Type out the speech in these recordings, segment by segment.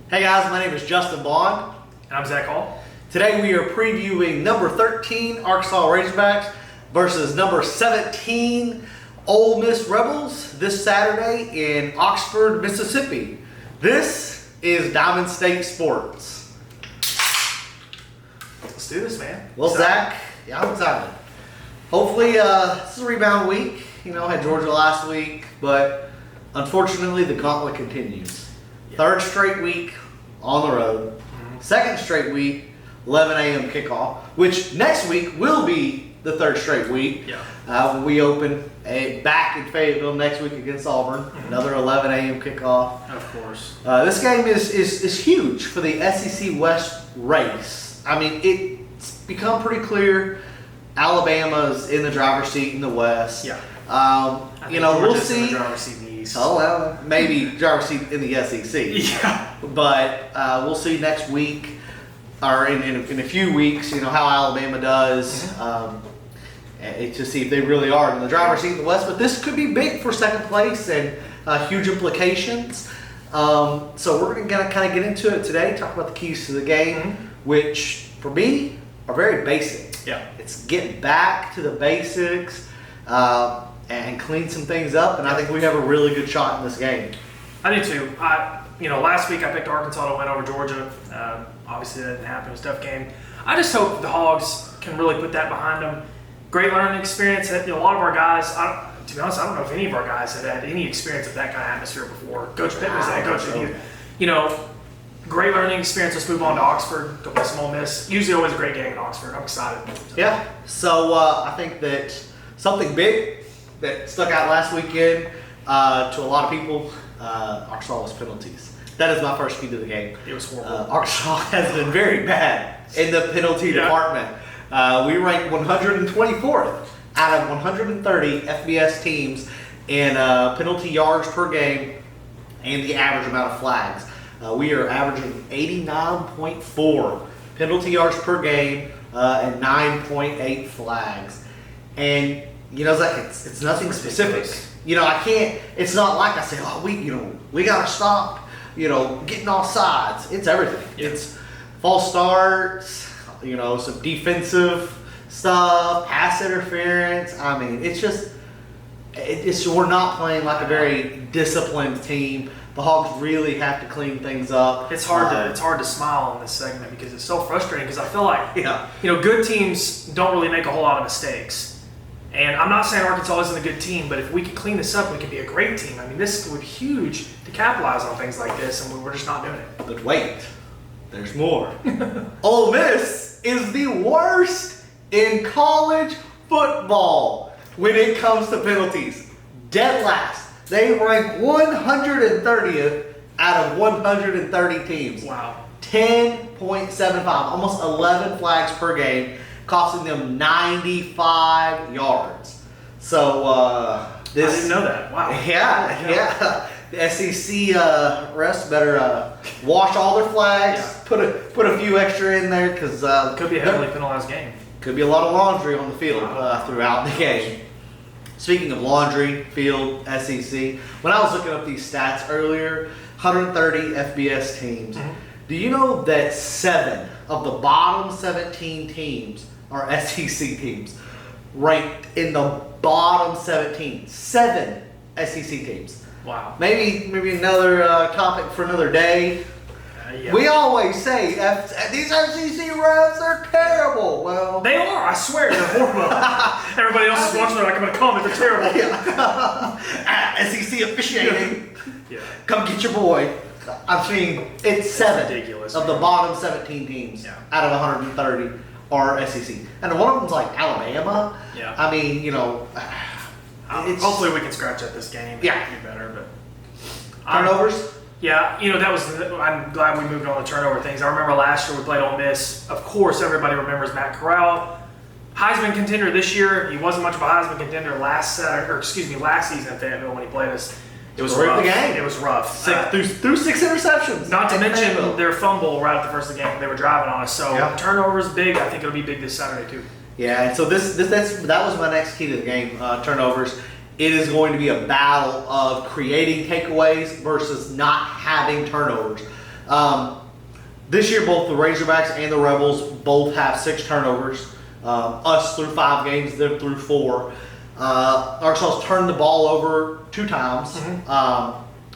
Hey guys, my name is Justin Bond. And I'm Zach Hall. Today we are previewing number 13 Arkansas Razorbacks versus number 17 Ole Miss Rebels this Saturday in Oxford, Mississippi. This is Diamond State Sports. Let's do this, man. Well, Zach, yeah, I'm excited. Hopefully, this is a rebound week. You know, had Georgia last week, but unfortunately the gauntlet continues. Third straight week on the road. Second straight week, 11 a.m. kickoff, which next week will be the third straight week. When we open back in Fayetteville next week against Auburn, another 11 a.m. kickoff. Of course. This game is huge for the SEC West race. I mean, it's become pretty clear Alabama's in the driver's seat in the West. Yeah. You know, we'll Georgia's in the see. driver's seat in the East. Oh, well, maybe driver's seat in the SEC. Yeah. But we'll see next week, or in a few weeks, you know, how Alabama does to see if they really are in the driver's seat in the West. But this could be big for second place and huge implications. So we're going to kind of get into it today, talk about the keys to the game, which for me are very basic. Yeah. It's getting back to the basics and clean some things up, and I think we have a really good shot in this game. I do too. Last week I picked Arkansas to win over Georgia. Obviously that didn't happen. It was a tough game. I just hope the Hogs can really put that behind them. Great learning experience. A lot of our guys, to be honest, I don't know if any of our guys have had any experience of that kind of atmosphere before. Coach Pittman's the head coach. You know, great learning experience. Let's move on to Oxford to play some Ole Miss. Usually always a great game in Oxford. I'm excited. Yeah. So I think that something big that stuck out last weekend to a lot of people, Arkansas was penalties. That is my first key to the game. It was horrible. Arkansas has been very bad in the penalty department. We ranked 124th out of 130 FBS teams in penalty yards per game and the average amount of flags. We are averaging 89.4 penalty yards per game and 9.8 flags. And you know, it's nothing specific. You know, it's not like I say, we got to stop, getting off sides. It's everything. Yeah. It's false starts, some defensive stuff, pass interference. I mean, we're not playing like a very disciplined team. The Hogs really have to clean things up. It's hard to smile in this segment because it's so frustrating because I feel like good teams don't really make a whole lot of mistakes. And I'm not saying Arkansas isn't a good team, but if we can clean this up, we can be a great team. I mean, this would be huge to capitalize on things like this, and we're just not doing it. But wait, there's more. Ole Miss is the worst in college football when it comes to penalties. Dead last. They rank 130th out of 130 teams. Wow. 10.75, almost 11 flags per game, costing them 95 yards. So I didn't know that. Wow. Yeah. The SEC refs better wash all their flags. Yeah. Put a few extra in there because Could be a heavily penalized game. could be a lot of laundry on the field throughout the game. Speaking of laundry, field, SEC, when I was looking up these stats earlier, 130 FBS teams. Do you know that 7 of the bottom 17 teams are SEC teams? Ranked in the bottom 17. 7 SEC teams. Wow. Maybe another topic for another day. Yeah. We always say these SEC refs are terrible. Well, They are. I swear they're horrible. Everybody else is watching. They're like, I'm going to comment. They're terrible. SEC officiating. Yeah. Come get your boy. I mean, it's 7 ridiculous, of the bottom 17 teams out of 130 are SEC, and one of them's like Alabama. Yeah. I mean, Hopefully we can scratch at this game. Yeah. Do better, but turnovers. I'm glad we moved on to turnover things. I remember last year we played Ole Miss. Of course, everybody remembers Matt Corral. Heisman contender this year. He wasn't much of a Heisman contender last season in Fayetteville when he played us. It was rough. The game. It was rough. Threw 6 interceptions. Not to mention their fumble right at the first of the game. They were driving on us. So turnovers big. I think it'll be big this Saturday too. Yeah, and so that was my next key to the game, turnovers. It is going to be a battle of creating takeaways versus not having turnovers. This year, both the Razorbacks and the Rebels both have 6 turnovers. Us through 5 games, them through 4. Arkansas's turned the ball over 2 times,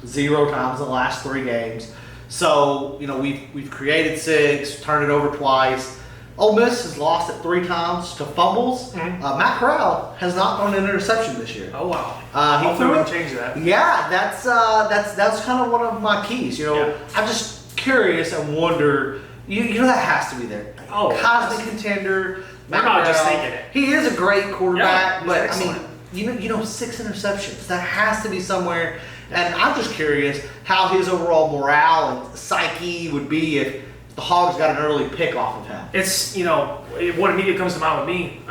0 times in the last 3 games. So we've created 6, turned it over twice. Ole Miss has lost it 3 times to fumbles. Matt Corral has not thrown an interception this year. Oh wow! Hopefully we can change that. Yeah, that's kind of one of my keys. I'm just curious and wonder. That has to be there. Oh, Heisman contender. We're not just thinking it. He is a great quarterback, Yeah, but excellent. I mean, 6 interceptions. That has to be somewhere. And I'm just curious how his overall morale and psyche would be if the Hogs got an early pick off of him. It's what immediately comes to mind with me.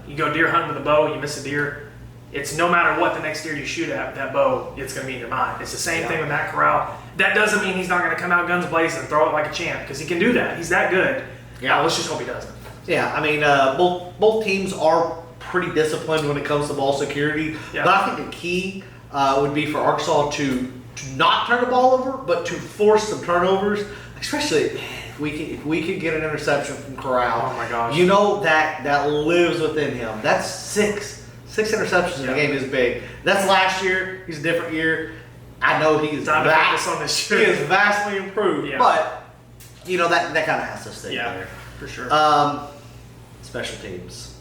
You go deer hunting with a bow, you miss a deer. It's no matter what the next deer you shoot at that bow, it's going to be in your mind. It's the same thing with Matt Corral. That doesn't mean he's not going to come out guns blazing and throw it like a champ because he can do that. He's that good. Yeah. Let's just hope he doesn't. Yeah, I mean, both teams are pretty disciplined when it comes to ball security. Yeah. But I think the key would be for Arkansas to not turn the ball over, but to force some turnovers. Especially if we could get an interception from Corral. Oh my gosh! That lives within him. That's 6 interceptions in a game is big. That's last year. He's a different year. I know he is Time to focus on this year. He is vastly improved, Yeah. but that kind of has to stay there. For sure. Special teams.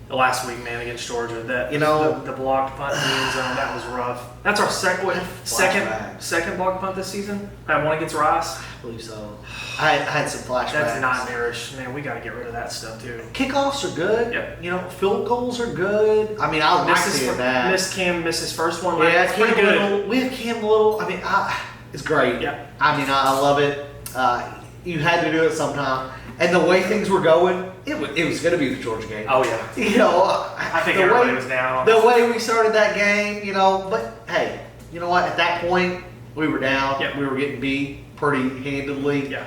The last week, man, against Georgia, the blocked punt in the end zone, that was rough. That's our second blocked punt this season. That one against Rice. I believe so. I had some flashbacks. That's nightmarish, man. We got to get rid of that stuff too. Kickoffs are good. Yep. Field goals are good. I mean, I like seeing that. Missed his first one. Yeah, it's pretty Cam good. Little. We have Cam Little. I mean, it's great. Yeah. I mean, I love it. You had to do it sometime. And the way things were going, it was going to be the Georgia game. Oh yeah. I think everybody was down on the way we started that game. But hey, you know what? At that point, we were down. Yep. We were getting beat pretty handedly. Yeah.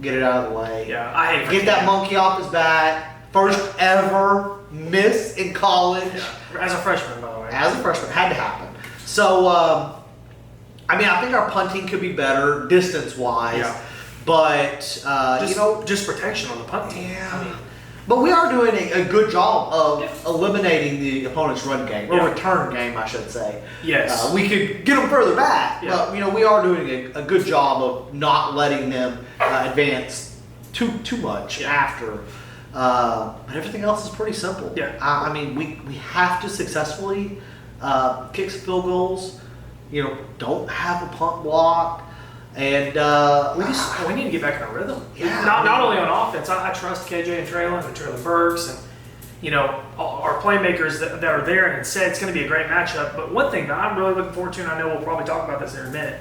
Get it out of the way. Yeah. I hate Get that monkey off his back. First ever miss in college. Yeah. As a freshman, by the way. As a freshman, had to happen. So, I think our punting could be better distance-wise. Yeah. But, just protection on the punt team. Yeah. But we are doing a good job of eliminating the opponent's run game, or Yeah. return game, I should say. Yes. We could get them further back, Yeah. but, we are doing a good job of not letting them advance too much after. But everything else is pretty simple. Yeah. We have to successfully kick some field goals. Don't have a punt block. And we need to get back in a rhythm. Yeah, not only on offense. I trust KJ and Traylon Burks, and our playmakers that are there. And said it's going to be a great matchup. But one thing that I'm really looking forward to, and I know we'll probably talk about this in a minute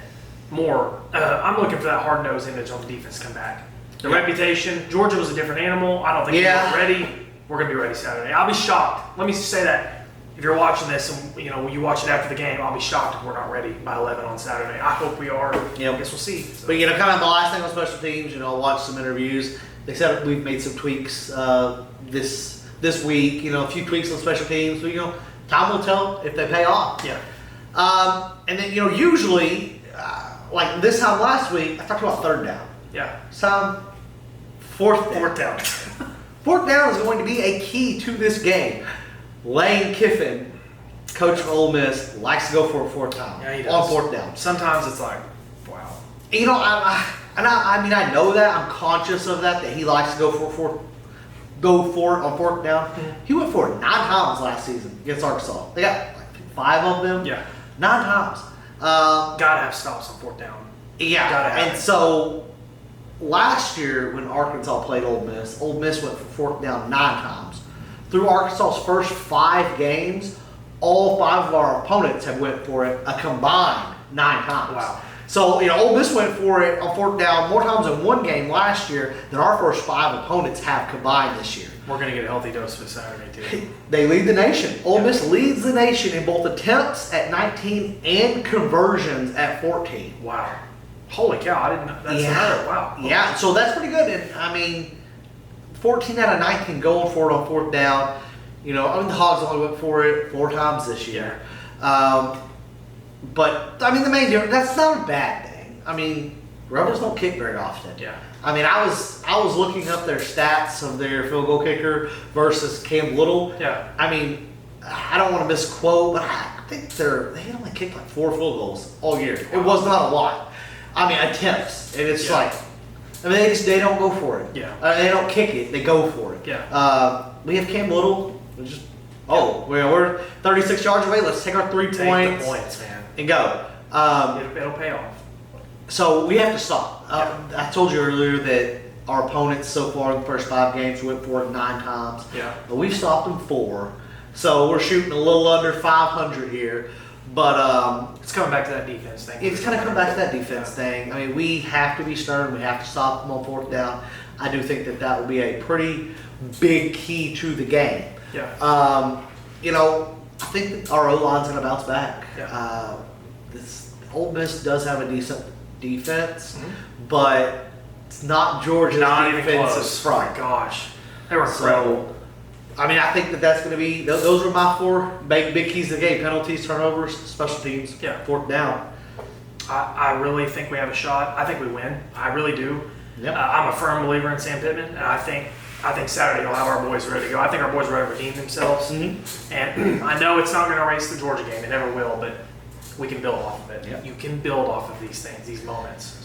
more. I'm looking for that hard-nosed image on the defense to come back. The reputation. Georgia was a different animal. I don't think we're ready. We're going to be ready Saturday. I'll be shocked. Let me say that. If you're watching this and you watch it after the game, I'll be shocked if we're not ready by 11 on Saturday. I hope we are. Yep. I guess we'll see. So. But kind of the last thing on special teams, watch some interviews. They said we've made some tweaks this week. A few tweaks on special teams. But time will tell if they pay off. Yeah. And then usually, like this time last week, I talked about third down. Yeah. Some fourth down. Fourth down. Fourth down is going to be a key to this game. Lane Kiffin, coach of Ole Miss, likes to go for a fourth down. Yeah, he does. On fourth down. Sometimes it's like, wow. I know that. I'm conscious of that he likes to go for it on fourth down. Mm-hmm. He went for it 9 times last season against Arkansas. They got 5 of them. Yeah. 9 times. Gotta have stops on fourth down. Yeah. Gotta have And it. so last year when Arkansas played Ole Miss went for fourth down 9 times. Through Arkansas's first 5 games, all 5 of our opponents have went for it a combined 9 times. Wow. So, Ole Miss went for it on fourth down more times in one game last year than our first 5 opponents have combined this year. We're going to get a healthy dose for Saturday, too. They lead the nation. Ole Miss leads the nation in both attempts at 19 and conversions at 14. Wow. Holy cow. I didn't know. That's another. Wow. Yeah, so that's pretty good. And, 14 out of 19 going for it on fourth down. The Hogs only went for it 4 times this year. But, the main difference, that's not a bad thing. Rebels don't kick very often. Yeah. I mean, I was looking up their stats of their field goal kicker versus Cam Little. Yeah. I mean, I don't want to misquote, but I think they only kicked like 4 field goals all year. It was not a lot. I mean, attempts, and it's like, I mean, they don't go for it. Yeah. They don't kick it. They go for it. Yeah. We have Cam Little. We're 36 yards away. Let's take our 3 Take points, the points, man. and go. It'll pay off. So we have to stop. I told you earlier that our opponents so far in the first 5 games went for it 9 times. Yeah. But we've stopped them 4. So we're shooting a little under 500 here. But It's coming back to that defense thing. it's going to come back to that defense thing. I mean, we have to be stern. We have to stop them on 4th down. I do think that will be a pretty big key to the game. Yeah. You know, I think that our O-line's going to bounce back. Yeah. This Ole Miss does have a decent defense, Mhm. but it's not Georgia's Not even defensive close. front. My gosh. They were incredible. So, I mean, I think that that's going to be, those are my 4 big keys to the game. Penalties, turnovers, special teams, Yeah. 4th down. I really think we have a shot. I think we win. I really do. Yep. I'm a firm believer in Sam Pittman, and I think Saturday we'll have our boys ready to go. I think our boys are ready to redeem themselves. Mm-hmm. And I know it's not going to erase the Georgia game. It never will, but we can build off of it. Yep. You can build off of these things, these moments.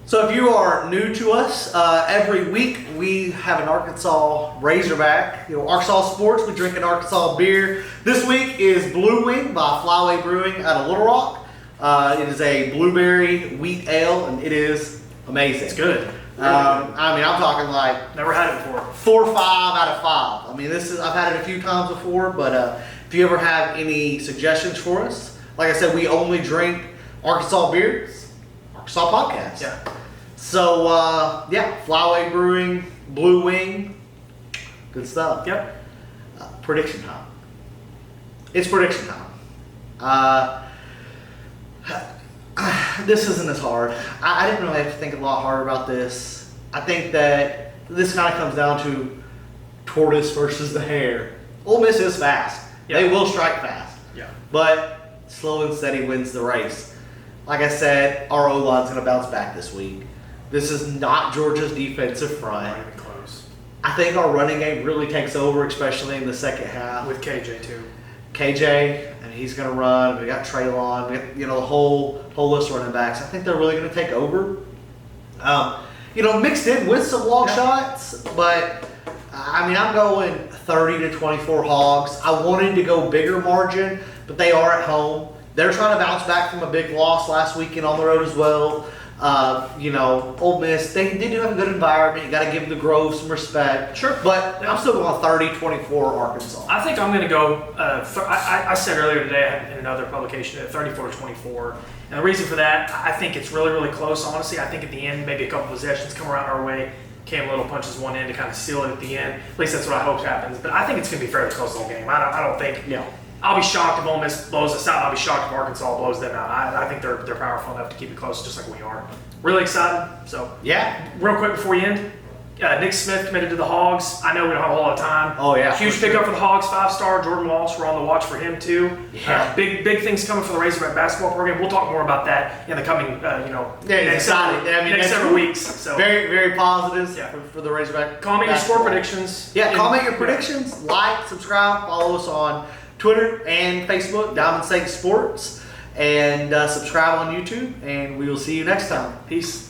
So if you are new to us, every week we have an Arkansas Razorback. You know, Arkansas Sports, we drink an Arkansas beer. This week is Blue Wing by Flyway Brewing out of Little Rock. It is a blueberry wheat ale, and it is amazing. It's good. I mean, I'm talking like Never had it before. 4 or 5 out of 5. I mean, I've had it a few times before, but if you ever have any suggestions for us, like I said, we only drink Arkansas beers, Arkansas podcast. Yeah. So Flyway Brewing, Blue Wing, good stuff. Yep. Prediction time. It's prediction time. This isn't as hard. I didn't really have to think a lot harder about this. I think that this kind of comes down to tortoise versus the hare. Ole Miss is fast. Yeah. They will strike fast. Yeah. But slow and steady wins the race. Like I said, our O-line's going to bounce back this week. This is not Georgia's defensive front. Not even close. I think our running game really takes over, especially in the second half. With KJ too. KJ, and he's going to run. We got Traylon. We got, the whole list of running backs. I think they're really going to take over. Mixed in with some long shots, but I mean, I'm going 30 to 24 Hogs. I wanted to go bigger margin, but they are at home. They're trying to bounce back from a big loss last weekend on the road as well. Ole Miss, they do have a good environment. You got to give the Grove some respect. Sure. But Yeah. I'm still going 30-24 Arkansas. I think I'm going to go. I said earlier today in another publication at 34-24, and the reason for that, I think it's really, really close. Honestly, I think at the end, maybe a couple possessions come around our way. Cam Little punches one in to kind of seal it at the end. At least that's what I hope happens. But I think it's going to be fairly close the whole game. I don't think. Yeah. I'll be shocked if Ole Miss blows us out. I'll be shocked if Arkansas blows them out. I think they're powerful enough to keep it close, just like we are. Really excited. So Yeah. real quick before we end. Nick Smith committed to the Hogs. I know we don't have a whole lot of time. Oh, yeah, Huge for pickup sure. for the Hogs, 5-star. Jordan Walsh, we're on the watch for him too. Yeah. Big things coming for the Razorback basketball program. We'll talk more about that in the coming, next several weeks. So Very, very positives Yeah. for the Razorback. comment your score basketball. predictions. Yeah, comment your Yeah. predictions, like, subscribe, follow us on Twitter and Facebook, Diamond State Sports, and subscribe on YouTube, and we will see you next time. Peace.